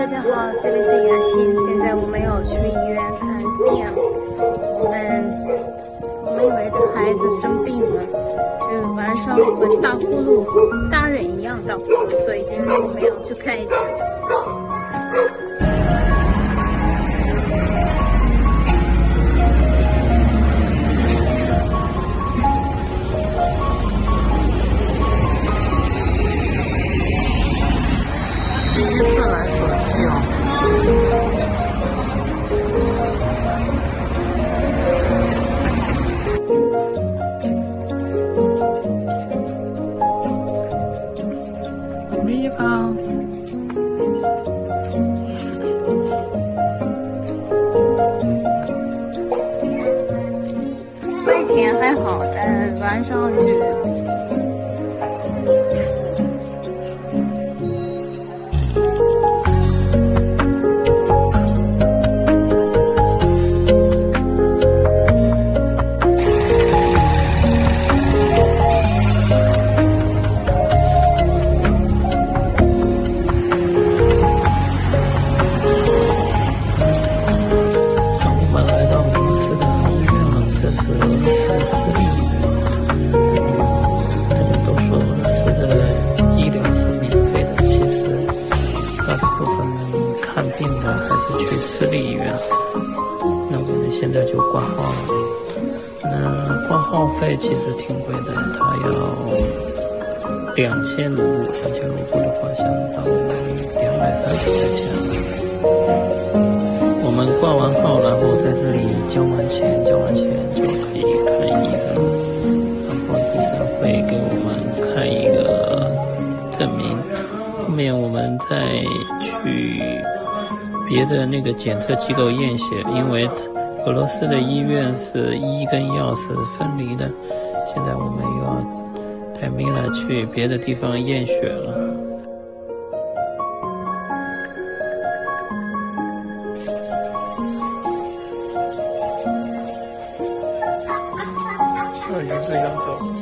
家好，这里是雅欣。现在我们要去医院看病。我们以为的孩子生病了，就晚上我们打呼噜，大人一样打呼噜，所以今天我们要去看一下。第一次来索契哦。米芳，白天还好，但晚上就。私立医院，那我们现在就挂号了。那挂号费其实挺贵的，它要2000卢布，2000卢布的话，相当于230块钱了。我们挂完号，然后在这里交完钱就可以看医生，然后医生会给我们看一个证明，后面我们再去别的那个检测机构验血，因为俄罗斯的医院是医跟药是分离的。现在我们又要带米拉去别的地方验血了。这鱼是要走。